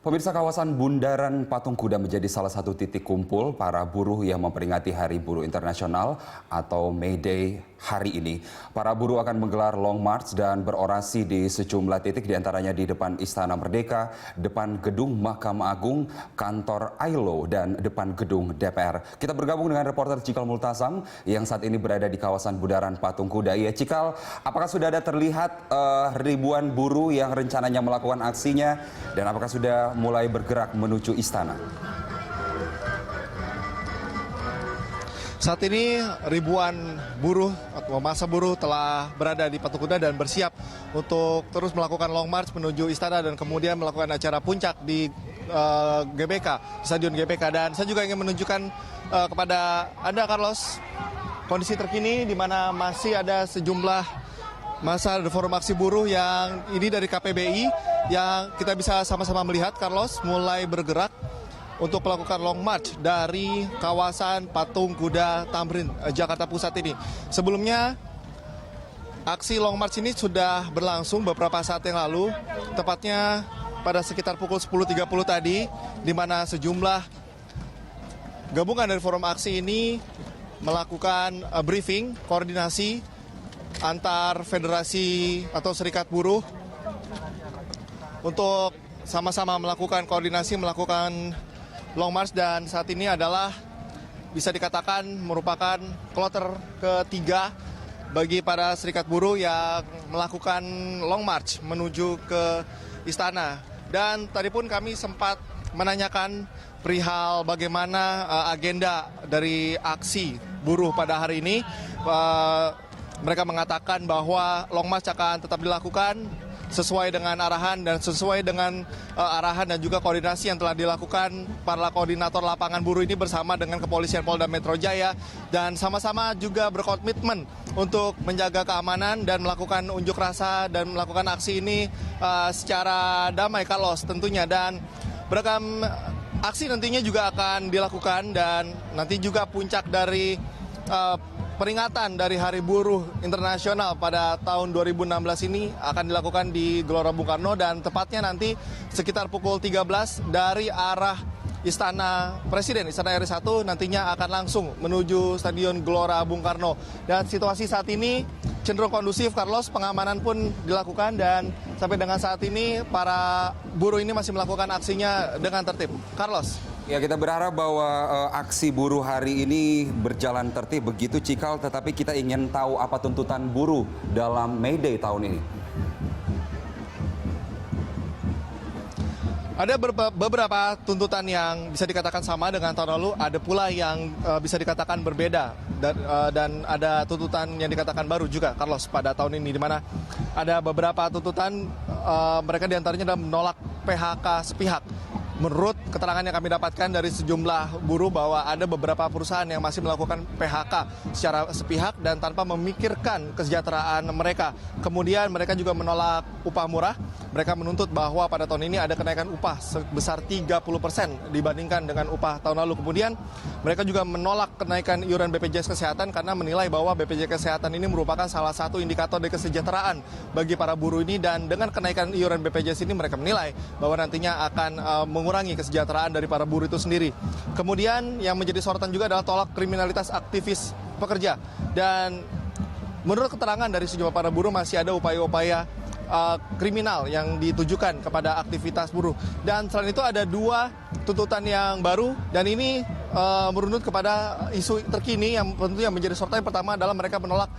Pemirsa, kawasan Bundaran Patung Kuda menjadi salah satu titik kumpul para buruh yang memperingati Hari Buruh Internasional atau May Day hari ini. Para buruh akan menggelar long march dan berorasi di sejumlah titik, diantaranya di depan Istana Merdeka, depan Gedung Mahkamah Agung, kantor ILO, dan depan Gedung DPR. Kita bergabung dengan reporter Cikal Multasam yang saat ini berada di kawasan Bundaran Patung Kuda. Ya, Cikal, apakah sudah ada terlihat ribuan buruh yang rencananya melakukan aksinya, dan apakah sudah mulai bergerak menuju istana? Saat ini ribuan buruh atau massa buruh telah berada di Patung Kuda dan bersiap untuk terus melakukan long march menuju istana dan kemudian melakukan acara puncak di GBK, Stadion GBK. Dan saya juga ingin menunjukkan kepada Anda, Carlos, kondisi terkini di mana masih ada sejumlah massa forum aksi buruh yang ini dari KPBI yang kita bisa sama-sama melihat, Carlos, mulai bergerak untuk melakukan long march dari kawasan Patung Kuda Tamrin, Jakarta Pusat ini. Sebelumnya, aksi long march ini sudah berlangsung beberapa saat yang lalu, tepatnya pada sekitar pukul 10.30 tadi, di mana sejumlah gabungan dari forum aksi ini melakukan briefing, koordinasi antar federasi atau serikat buruh untuk sama-sama melakukan koordinasi, melakukan long march. Dan saat ini adalah bisa dikatakan merupakan kloter ketiga bagi para serikat buruh yang melakukan long march menuju ke istana. Dan tadi pun kami sempat menanyakan perihal bagaimana agenda dari aksi buruh pada hari ini. Mereka mengatakan bahwa long march akan tetap dilakukan sesuai dengan arahan dan sesuai dengan arahan dan juga koordinasi yang telah dilakukan para koordinator lapangan buruh ini bersama dengan Kepolisian Polda Metro Jaya, dan sama-sama juga berkomitmen untuk menjaga keamanan dan melakukan unjuk rasa dan melakukan aksi ini secara damai, Carlos, tentunya. Dan beragam aksi nantinya juga akan dilakukan, dan nanti juga puncak dari peringatan dari Hari Buruh Internasional pada tahun 2016 ini akan dilakukan di Gelora Bung Karno, dan tepatnya nanti sekitar pukul 13 dari arah Istana Presiden, Istana RI 1 nantinya akan langsung menuju Stadion Gelora Bung Karno. Dan situasi saat ini cenderung kondusif, Carlos, pengamanan pun dilakukan, dan sampai dengan saat ini para buruh ini masih melakukan aksinya dengan tertib. Carlos. Ya, kita berharap bahwa aksi buruh hari ini berjalan tertib begitu, Cikal, tetapi kita ingin tahu apa tuntutan buruh dalam May Day tahun ini. Ada beberapa tuntutan yang bisa dikatakan sama dengan tahun lalu, ada pula yang bisa dikatakan berbeda, dan ada tuntutan yang dikatakan baru juga, Carlos, pada tahun ini, di mana ada beberapa tuntutan mereka diantaranya adalah menolak PHK sepihak. Menurut keterangan yang kami dapatkan dari sejumlah buruh bahwa ada beberapa perusahaan yang masih melakukan PHK secara sepihak dan tanpa memikirkan kesejahteraan mereka. Kemudian mereka juga menolak upah murah. Mereka menuntut bahwa pada tahun ini ada kenaikan upah sebesar 30% dibandingkan dengan upah tahun lalu. Kemudian mereka juga menolak kenaikan iuran BPJS Kesehatan karena menilai bahwa BPJS Kesehatan ini merupakan salah satu indikator dari kesejahteraan bagi para buruh ini, dan dengan kenaikan iuran BPJS ini mereka menilai bahwa nantinya akan mengurangi kesejahteraan dari para buruh itu sendiri. Kemudian yang menjadi sorotan juga adalah tolak kriminalitas aktivis pekerja. Dan menurut keterangan dari sejumlah para buruh masih ada upaya-upaya kriminal yang ditujukan kepada aktivitas buruh. Dan selain itu ada dua tuntutan yang baru, dan ini merunut kepada isu terkini yang tentunya menjadi sorotan. Yang pertama adalah mereka menolak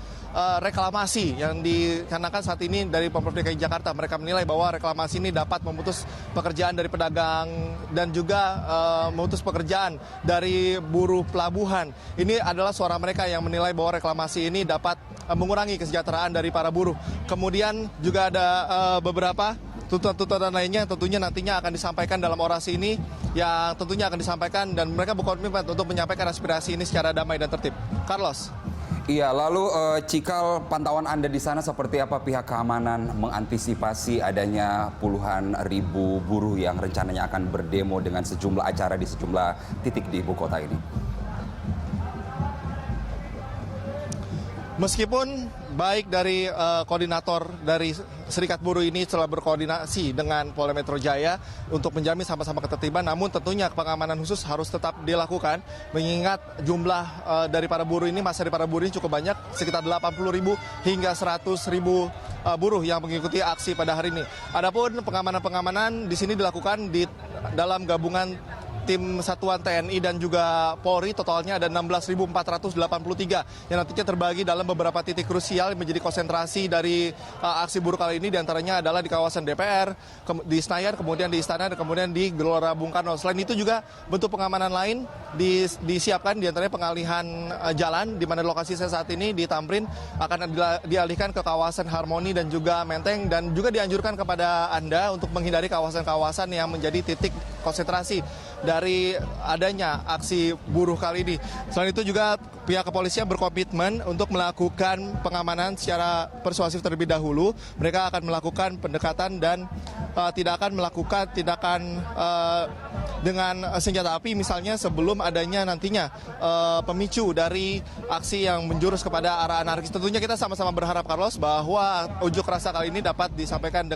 reklamasi yang dikarenakan saat ini dari Pemprov DKI Jakarta. Mereka menilai bahwa reklamasi ini dapat memutus pekerjaan dari pedagang dan juga memutus pekerjaan dari buruh pelabuhan. Ini adalah suara mereka yang menilai bahwa reklamasi ini dapat mengurangi kesejahteraan dari para buruh. Kemudian juga ada beberapa tuntutan lainnya yang tentunya nantinya akan disampaikan dalam orasi ini, yang tentunya akan disampaikan, dan mereka berkomitmen untuk menyampaikan aspirasi ini secara damai dan tertib. Carlos. Iya, lalu Cikal, pantauan Anda di sana seperti apa pihak keamanan mengantisipasi adanya puluhan ribu buruh yang rencananya akan berdemo dengan sejumlah acara di sejumlah titik di ibu kota ini? Meskipun baik dari koordinator dari Serikat Buruh ini telah berkoordinasi dengan Polda Metro Jaya untuk menjamin sama-sama ketertiban, namun tentunya pengamanan khusus harus tetap dilakukan mengingat jumlah dari para buruh ini, masa dari para buruh ini cukup banyak, sekitar 80.000 hingga 100.000 buruh yang mengikuti aksi pada hari ini. Adapun pengamanan di sini dilakukan di dalam gabungan tim satuan TNI dan juga Polri, totalnya ada 16.483 yang nantinya terbagi dalam beberapa titik krusial yang menjadi konsentrasi dari aksi buruh kali ini, diantaranya adalah di kawasan DPR, di Senayan, kemudian di Istana, dan kemudian di Gelora Bung Karno. Selain itu juga bentuk pengamanan lain disiapkan, diantaranya pengalihan jalan, di mana lokasi saya saat ini di Tamrin akan dialihkan ke kawasan Harmoni dan juga Menteng, dan juga dianjurkan kepada Anda untuk menghindari kawasan-kawasan yang menjadi titik konsentrasi dari adanya aksi buruh kali ini. Selain itu juga pihak kepolisian berkomitmen untuk melakukan pengamanan secara persuasif terlebih dahulu. Mereka akan melakukan pendekatan dan tidak akan melakukan tindakan dengan senjata api misalnya sebelum adanya nantinya pemicu dari aksi yang menjurus kepada arah anarkis. Tentunya kita sama-sama berharap, Carlos, bahwa unjuk rasa kali ini dapat disampaikan dengan